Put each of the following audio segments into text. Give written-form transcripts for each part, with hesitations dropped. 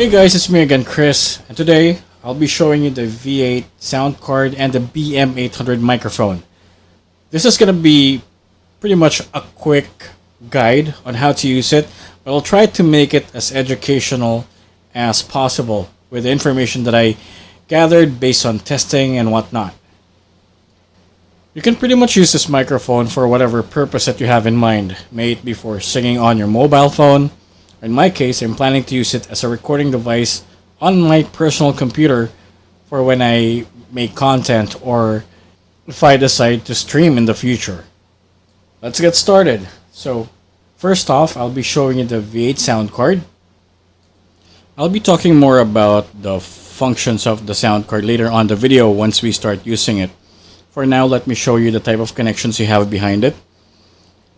Hey guys, it's me again, Chris, and today I'll be showing you the V8 sound card and the BM800 microphone. This is going to be pretty much a quick guide on how to use it, but I'll try to make it as educational as possible with the information that I gathered based on testing and whatnot. You can pretty much use this microphone for whatever purpose that you have in mind, may it be for singing on your mobile phone. In my case, I'm planning to use it as a recording device on my personal computer for when I make content or if I decide to stream in the future. Let's get started. So, first off, I'll be showing you the V8 sound card. I'll be talking more about the functions of the sound card later on the video once we start using it. For now, let me show you the type of connections you have behind it.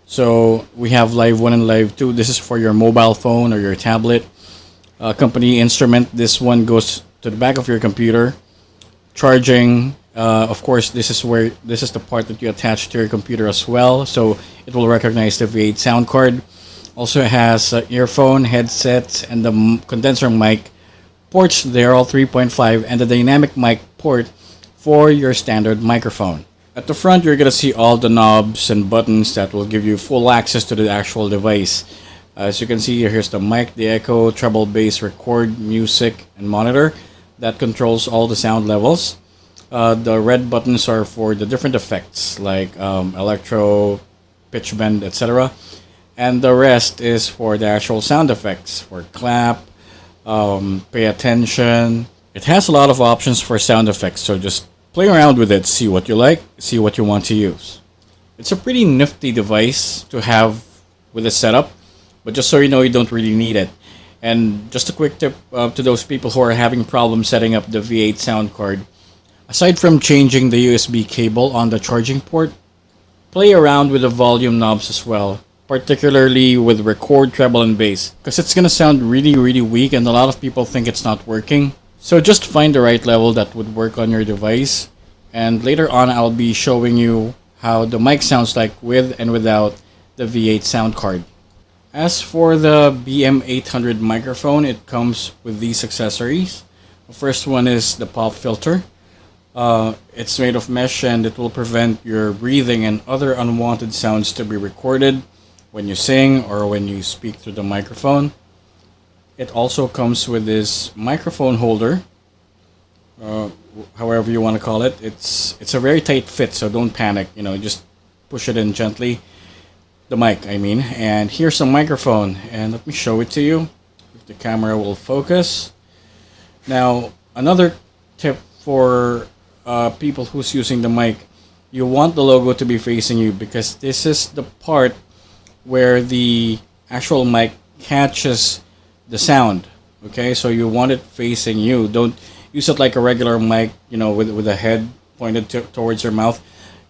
So we have Live 1 and Live 2. This is for your mobile phone or your tablet. Company instrument. This one goes to the back of your computer. Charging. Of course, this is the part that you attach to your computer as well. So it will recognize the V8 sound card. Also has earphone, headset, and the condenser mic ports. They're all 3.5, and the dynamic mic port for your standard microphone. At the front, you're going to see all the knobs and buttons that will give you full access to the actual device. As you can see, here's the mic, the echo, treble, bass, record, music, and monitor that controls all the sound levels. The red buttons are for the different effects like electro, pitch bend, etc. And the rest is for the actual sound effects, for clap, pay attention. It has a lot of options for sound effects, so just play around with it, see what you like, see what you want to use. It's a pretty nifty device to have with a setup, but just so you know, you don't really need it. And just a quick tip to those people who are having problems setting up the V8 sound card. Aside from changing the USB cable on the charging port, play around with the volume knobs as well, particularly with record, treble, and bass, because it's going to sound really weak and a lot of people think it's not working. So just find the right level that would work on your device, and later on I'll be showing you how the mic sounds like with and without the V8 sound card. As for the BM800 microphone, it comes with these accessories. The first one is the pop filter. It's made of mesh and it will prevent your breathing and other unwanted sounds to be recorded when you sing or when you speak through the microphone. It also comes with this microphone holder, however you want to call it. It's a very tight fit, so don't panic. Just push it in gently. The mic, I mean. And here's the microphone, and let me show it to you if the camera will focus. Now, another tip for people who's using the mic: you want the logo to be facing you because this is the part where the actual mic catches the sound. Okay, so you want it facing you. Don't use it like a regular mic, with the head pointed towards your mouth.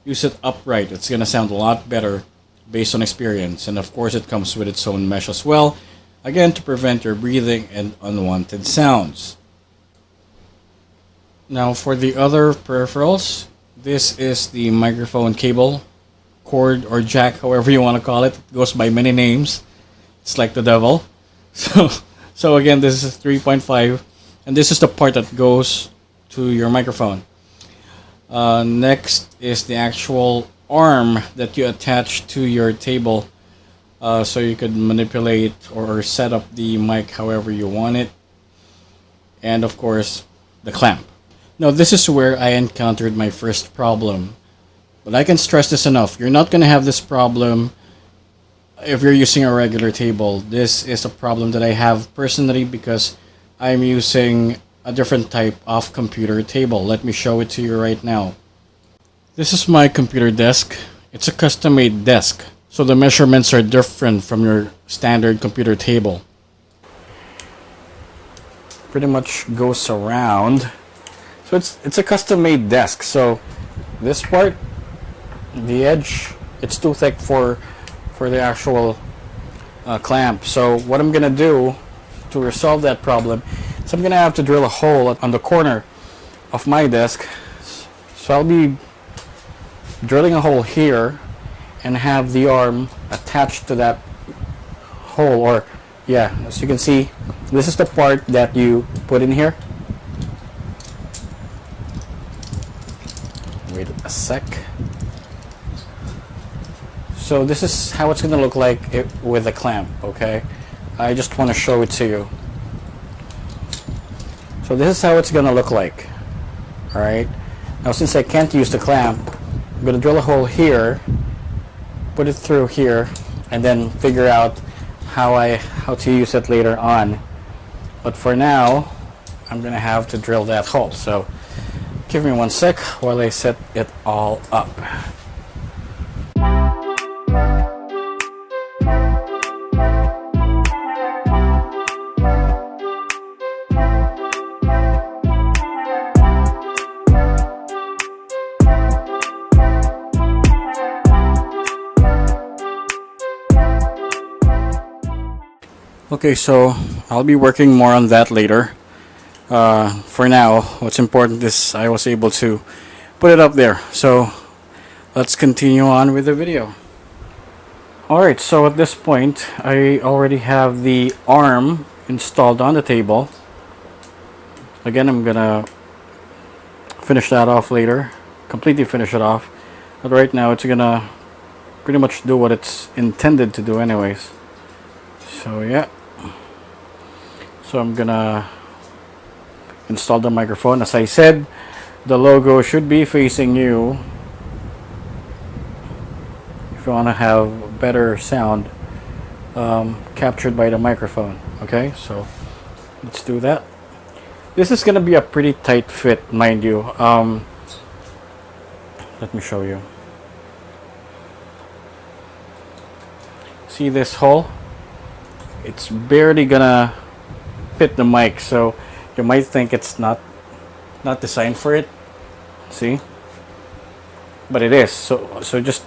Use it upright. It's gonna sound a lot better based on experience. And of course, it comes with its own mesh as well, again to prevent your breathing and unwanted sounds. Now for the other peripherals, this is the microphone cable, cord, or jack, however you want to call it. It goes by many names. It's like the devil. So again, this is 3.5, and this is the part that goes to your microphone. Next is the actual arm that you attach to your table, so you could manipulate or set up the mic however you want it. And of course, the clamp. Now this is where I encountered my first problem, but I can stress this enough: you're not going to have this problem if you're using a regular table. This is a problem that I have personally because I'm using a different type of computer table. Let me show it to you right now. This is my computer desk. It's a custom-made desk, so the measurements are different from your standard computer table. Pretty much goes around. So it's a custom-made desk. So this part, the edge, it's too thick for the actual clamp. So what I'm gonna do to resolve that problem is I'm gonna have to drill a hole on the corner of my desk. So I'll be drilling a hole here and have the arm attached to that hole, or yeah, as you can see, this is the part that you put in here. Wait a sec. So this is how it's gonna look like with a clamp, okay? I just want to show it to you. So this is how it's gonna look like. Alright. Now since I can't use the clamp, I'm gonna drill a hole here, put it through here, and then figure out how to use it later on. But for now, I'm gonna have to drill that hole. So give me 1 sec while I set it all up. Okay, so I'll be working more on that later. For now, what's important is I was able to put it up there. So let's continue on with the video. Alright, so at this point, I already have the arm installed on the table. Again, I'm gonna finish that off later, completely finish it off. But right now, it's gonna pretty much do what it's intended to do anyways. So yeah. So I'm gonna install the microphone. As I said, the logo should be facing you if you want to have better sound captured by the microphone. Okay, so let's do that. This is gonna be a pretty tight fit, mind you. Let me show you. See this hole? It's barely gonna fit the mic, so you might think it's not designed for it. See, but it is. So just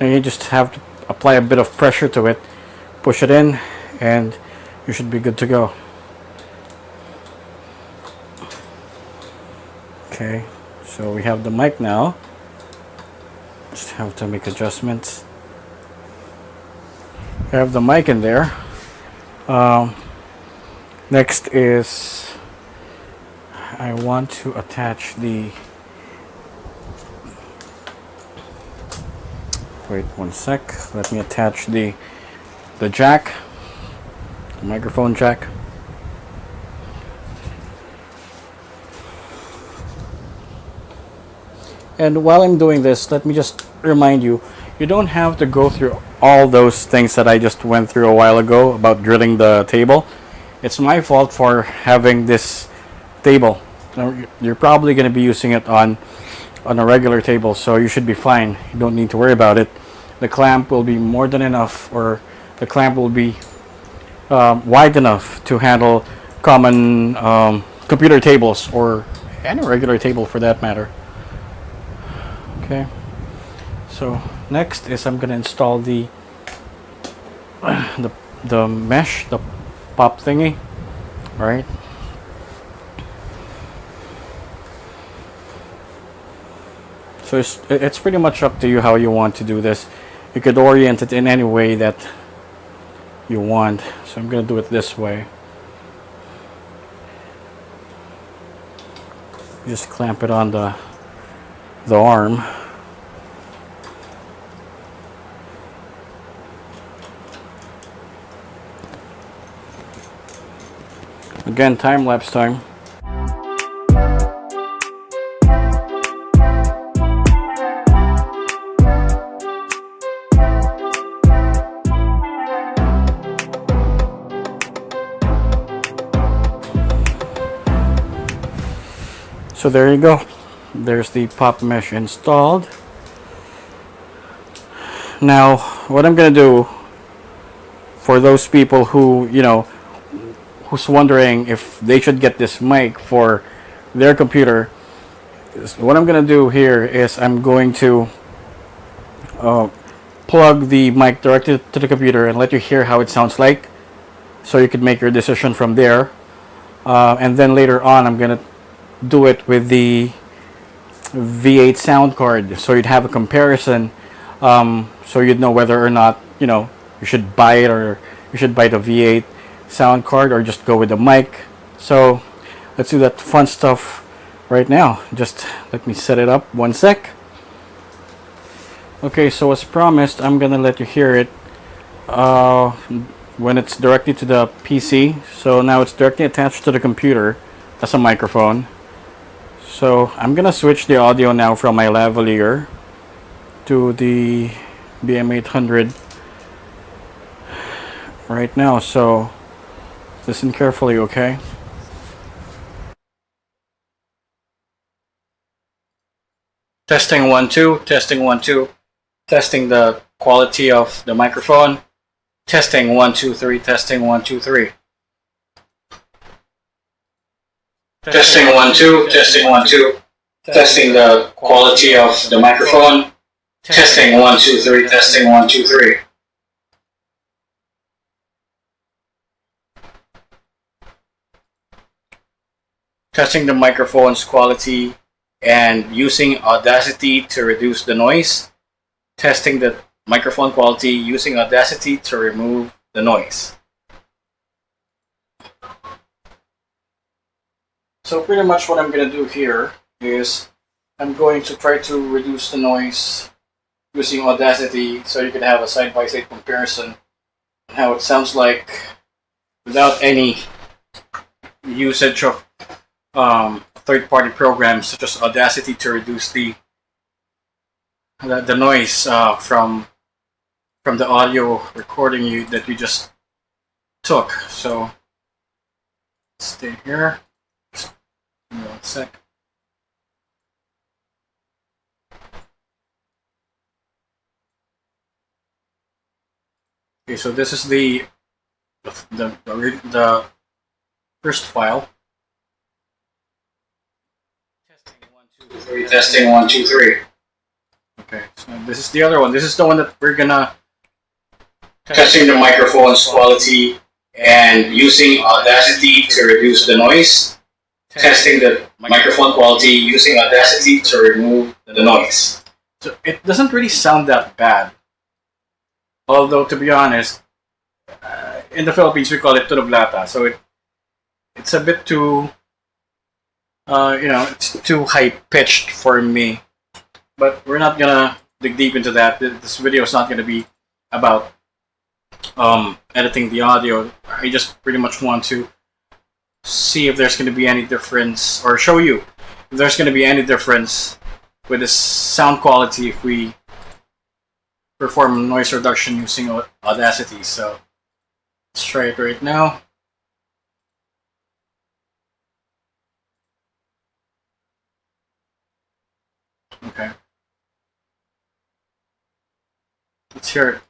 you just have to apply a bit of pressure to it, push it in, and you should be good to go. Okay, so we have the mic now. Just have to make adjustments. We have the mic in there. Next is I want to attach the, wait 1 sec, let me attach the jack, the microphone jack. And while I'm doing this, let me just remind you, you don't have to go through all those things that I just went through a while ago about drilling the table. It's my fault for having this table. You're probably going to be using it on a regular table, so you should be fine. You don't need to worry about it. The clamp will be more than enough, or the clamp will be wide enough to handle common computer tables, or any regular table for that matter. Okay, so next is I'm going to install the mesh, the pop thingy, right? So it's pretty much up to you how you want to do this. You could orient it in any way that you want. So I'm going to do it this way. Just clamp it on the arm. Again, time-lapse time. So there you go. There's the pop mesh installed. Now, what I'm going to do for those people who, who's wondering if they should get this mic for their computer, what I'm going to do here is I'm going to plug the mic directly to the computer and let you hear how it sounds like, so you could make your decision from there. And then later on, I'm going to do it with the V8 sound card, so you'd have a comparison, so you'd know whether or not you should buy it, or you should buy the V8 sound card or just go with the mic. So let's do that fun stuff right now. Just let me set it up 1 sec. Okay, so as promised, I'm gonna let you hear it when it's directly to the PC. So now it's directly attached to the computer as a microphone. So I'm gonna switch the audio now from my lavalier to the BM800 right now. So listen carefully, okay? Testing 1 2, testing 1 2, testing the quality of the microphone. Testing 1 2 3, testing 1 2 3. Testing 1 2, testing 1 2, testing the quality of the microphone. Testing 1 2 3, testing 1 2 3. Testing the microphone's quality and using Audacity to reduce the noise. Testing the microphone quality using Audacity to remove the noise. So pretty much what I'm going to do here is I'm going to try to reduce the noise using Audacity so you can have a side-by-side comparison on how it sounds like without any usage of third-party programs such as Audacity to reduce the noise from the audio recording that you just took. So stay here. Just give me 1 sec. Okay, so this is the first file. Testing 1 2 3. Okay, so this is the other one. This is the one that we're gonna testing the microphone's quality and using Audacity to reduce the noise. Testing the microphone quality using Audacity to remove the noise. So it doesn't really sound that bad. Although to be honest, in the Philippines we call it turublata. So it's a bit too it's too high-pitched for me. But we're not gonna dig deep into that. This video is not gonna be about editing the audio. I just pretty much want to see if there's gonna be any difference, or show you if there's gonna be any difference with the sound quality if we perform noise reduction using Audacity. So let's try it right now. Okay. Let's hear it.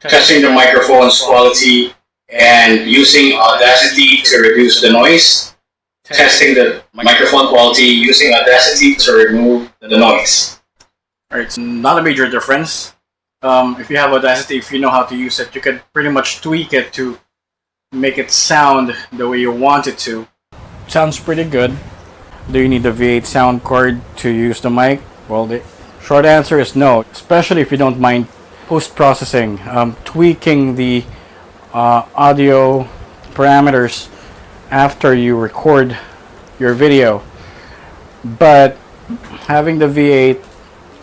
Testing the microphone's quality and using Audacity to reduce the noise. Testing the microphone quality using Audacity to remove the noise. Alright, it's not a major difference. If you have Audacity, if you know how to use it, you can pretty much tweak it to make it sound the way you want it to. Sounds pretty good. Do you need the V8 sound card to use the mic? Well, the short answer is no, especially if you don't mind post-processing, tweaking the audio parameters after you record your video. But having the V8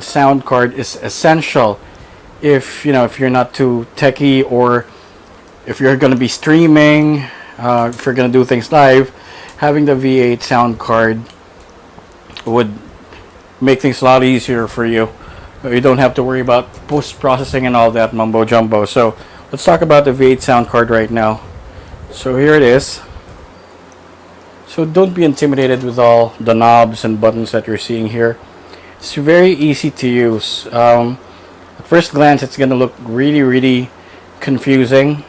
sound card is essential if you're not too techy, or if you're going to be streaming, if you're going to do things live. Having the V8 sound card would make things a lot easier for you. You don't have to worry about post-processing and all that mumbo jumbo. So let's talk about the V8 sound card right now. So here it is. So don't be intimidated with all the knobs and buttons that you're seeing here. It's very easy to use. At first glance, it's going to look really confusing,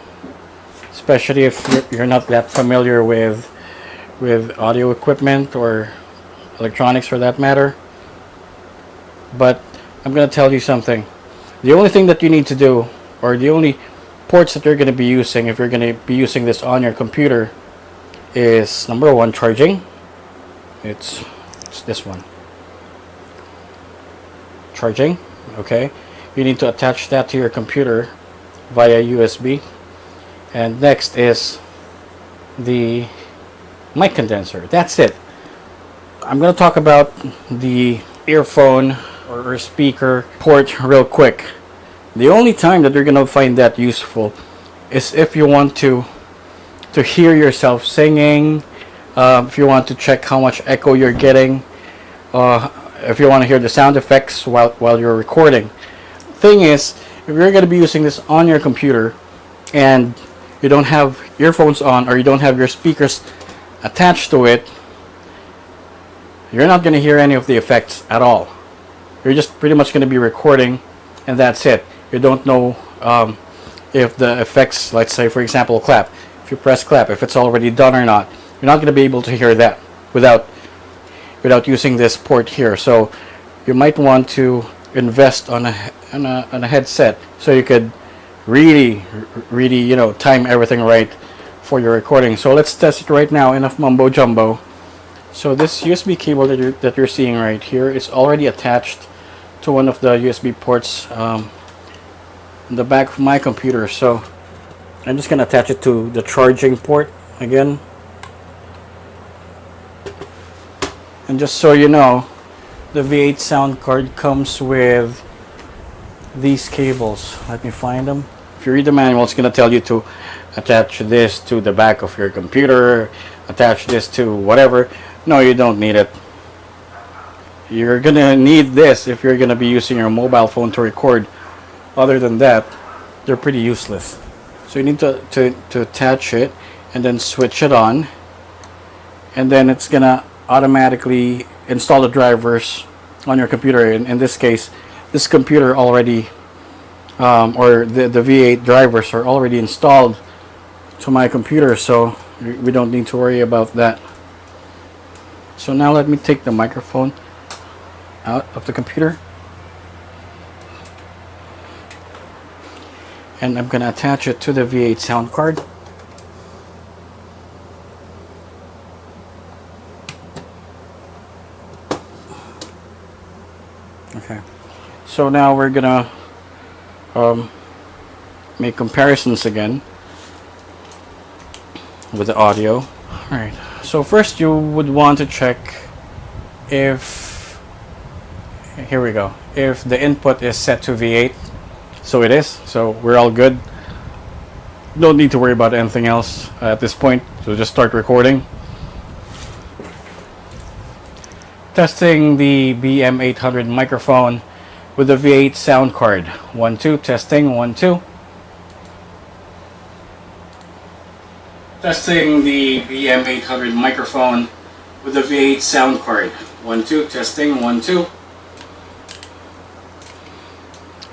especially if you're not that familiar with audio equipment or electronics for that matter. But I'm going to tell you something. The only thing that you need to do, or the only ports that you're going to be using if you're going to be using this on your computer, is number one, charging. It's this one. Charging, okay? You need to attach that to your computer via USB. And next is the mic condenser. That's it. I'm going to talk about the earphone or speaker port real quick. The only time that you're going to find that useful is if you want to hear yourself singing, if you want to check how much echo you're getting, if you want to hear the sound effects while you're recording. Thing is, if you're going to be using this on your computer and you don't have earphones on or you don't have your speakers attached to it, you're not going to hear any of the effects at all. You're just pretty much going to be recording, and that's it. You don't know if the effects, let's say for example clap, if you press clap, if it's already done or not. You're not going to be able to hear that without using this port here. So you might want to invest on a headset so you could really time everything right for your recording. So let's test it right now. Enough mumbo jumbo. So this USB cable that you're seeing right here is already attached to one of the USB ports in the back of my computer. So I'm just gonna attach it to the charging port again. And just so you know, the V8 sound card comes with these cables. Let me find them. If you read the manual, it's going to tell you to attach this to the back of your computer, attach this to whatever. No, you don't need it. You're going to need this if you're going to be using your mobile phone to record. Other than that, they're pretty useless. So you need to attach it and then switch it on. And then it's going to automatically install the drivers on your computer. In this case, this computer already or the V8 drivers are already installed to my computer, so we don't need to worry about that. So now let me take the microphone out of the computer, and I'm gonna attach it to the V8 sound card. Okay, so now we're gonna make comparisons again with the audio. Alright, so first you would want to check if, here we go, if the input is set to V8. So it is, so we're all good. Don't need to worry about anything else at this point, so just start recording. Testing the BM800 microphone with the V8 sound card. 1 2, testing 1 2. Testing the BM800 microphone with the V8 sound card. 1 2, testing 1 2.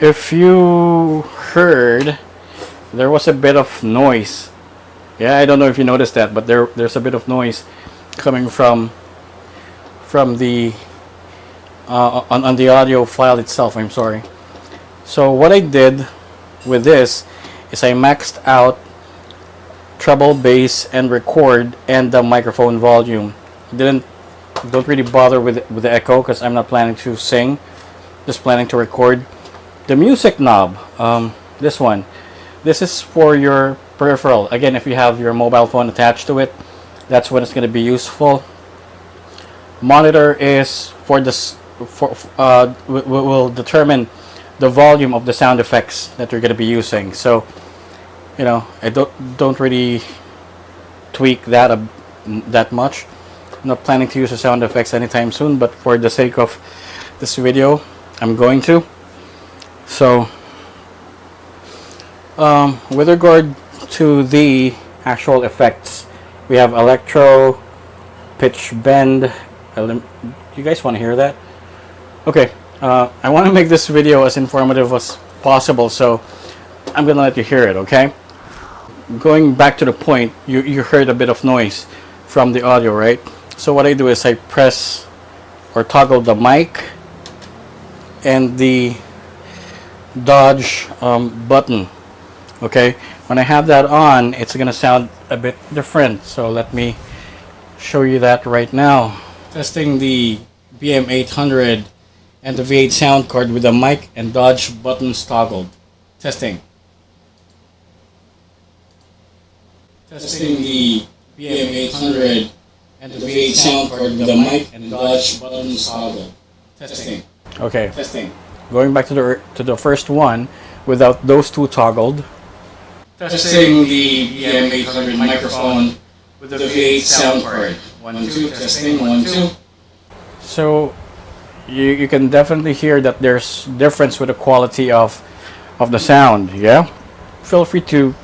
If you heard, there was a bit of noise. Yeah, I don't know if you noticed that, but there's a bit of noise coming from the on the audio file itself. I'm sorry. So what I did with this is I maxed out treble, bass, and record, and the microphone volume. Don't really bother with the echo because I'm not planning to sing, just planning to record. The music knob, this one, this is for your peripheral. Again, if you have your mobile phone attached to it, that's when it's going to be useful. Monitor is for this, will determine the volume of the sound effects that you're going to be using. So, you know, I don't really tweak that that much. I'm not planning to use the sound effects anytime soon, but for the sake of this video, I'm going to. So, with regard to the actual effects, we have electro, pitch bend. You guys want to hear that? Okay, I want to make this video as informative as possible, so I'm gonna let you hear it. Okay, going back to the point, you heard a bit of noise from the audio, right? So what I do is I press or toggle the mic and the dodge button. Okay, when I have that on, it's gonna sound a bit different, so let me show you that right now. Testing the BM800 and the V8 sound card with the mic and dodge buttons toggled. Testing. testing the BM800 and the V8 sound card with the mic and dodge buttons toggle. Testing. Okay. Testing. Going back to the first one without those two toggled. Testing the BM800 microphone with the V8 sound card. 1 2 testing 1 2. So you can definitely hear that there's difference with the quality of the sound. Yeah. Feel free to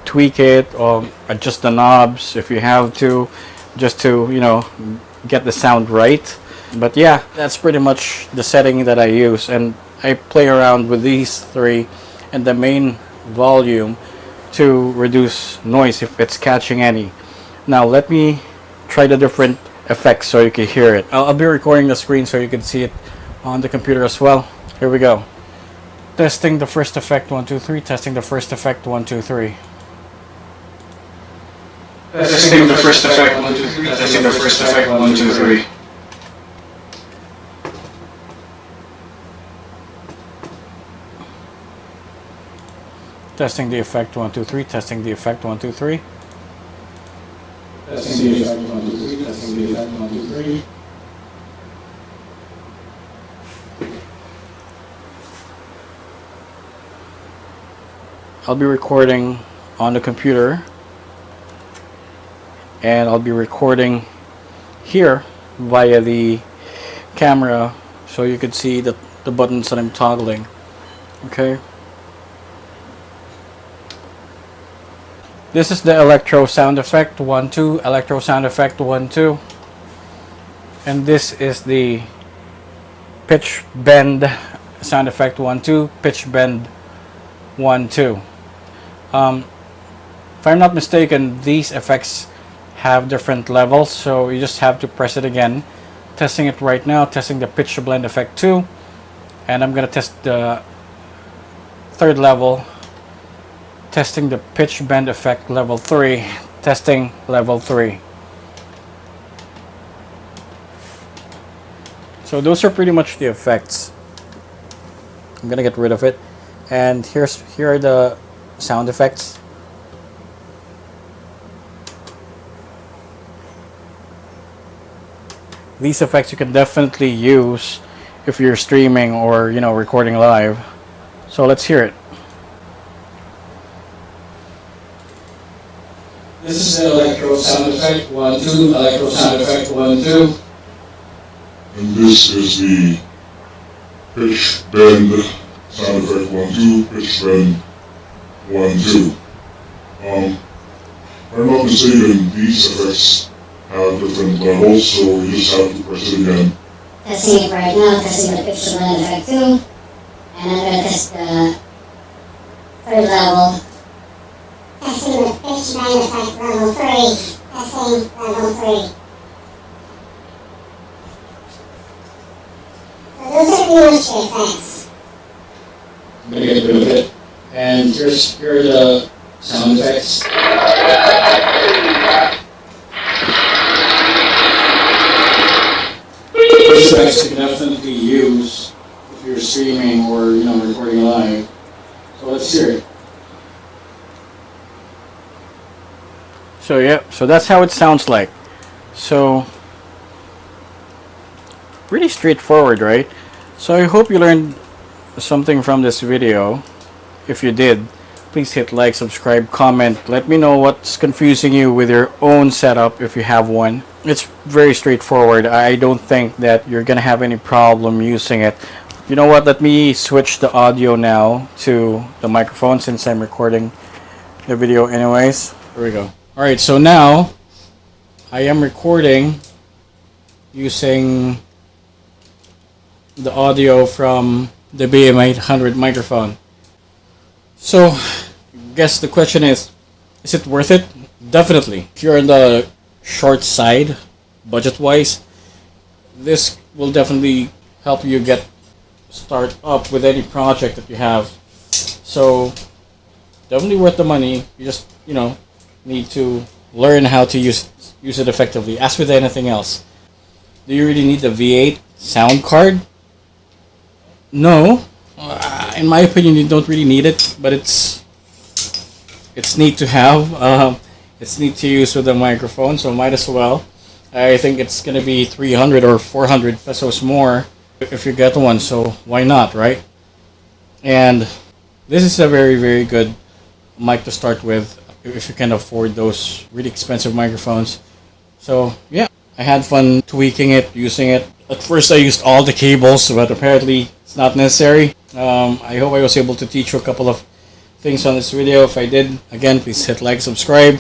tweak it or adjust the knobs if you have to, just to get the sound right. But yeah, that's pretty much the setting that I use, and I play around with these three and the main volume to reduce noise if it's catching any. Now let me try the different effects so you can hear it. I'll be recording the screen so you can see it on the computer as well. Here we go. Testing the first effect 1 2 3. Testing the first effect 1 2 3. Testing the first effect 1 2 3. Testing the first effect 1 2 3. Testing the effect 1 2 3. Testing the effect 1 2 3. Testing the effect 1 2 3. Testing the effect 1 2 3. I'll be recording on the computer, and I'll be recording here via the camera so you can see the buttons that I'm toggling. Okay. This is the electro sound effect 1 2, electro sound effect 1 2, and this is the pitch bend sound effect 1 2, pitch bend 1 2. If I'm not mistaken, these effects have different levels, so you just have to press it again. Testing it right now, testing the pitch blend effect 2, and I'm gonna test the third level, testing the pitch bend effect level 3, testing level 3. So those are pretty much the effects. I'm gonna get rid of it, and here are the sound effects. These effects you can definitely use if you're streaming or recording live. So let's hear it. This is the electro sound effect 1 2, electro sound effect 1 2. And this is the pitch bend sound effect 1 2, pitch bend 1 2. If I'm not mistaken, these effects have different levels, so you just have to press it again. Testing it right now, testing the pitch bend effect 2, and I'm going to test the third level. Testing the pitch bend effect level 3, testing level 3. So those are pretty much the effects. I'm going to get rid of it. And here are the sound effects. These effects you can definitely use if you're streaming or recording live. So let's hear it. So yeah, so that's how it sounds like. So pretty straightforward, right? So I hope you learned something from this video. If you did, please hit like, subscribe, comment. Let me know what's confusing you with your own setup if you have one. It's very straightforward. I don't think that you're gonna have any problem using it. You know what? Let me switch the audio now to the microphone since I'm recording the video anyways. Here we go. Alright, so now I am recording using the audio from the BM800 microphone. So, I guess the question is it worth it? Definitely. If you're on the short side, budget-wise, this will definitely help you start up with any project that you have. So, definitely worth the money. You just, need to learn how to use it effectively. As with anything else. Do you really need the V8 sound card? No. In my opinion, you don't really need it, but it's it's neat to have. It's neat to use with a microphone, so might as well. I think it's gonna be 300 or 400 pesos more if you get one, so why not, right? And this is a very, very good mic to start with if you can afford those really expensive microphones. So yeah, I had fun tweaking it, using it. At first I used all the cables, but apparently it's not necessary. I hope I was able to teach you a couple of things on this video. If I did, again, please hit like, subscribe.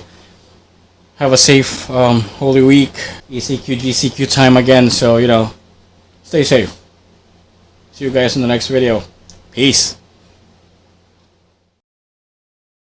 Have a safe Holy Week, ECQ, GCQ time again, so stay safe. See you guys in the next video. Peace.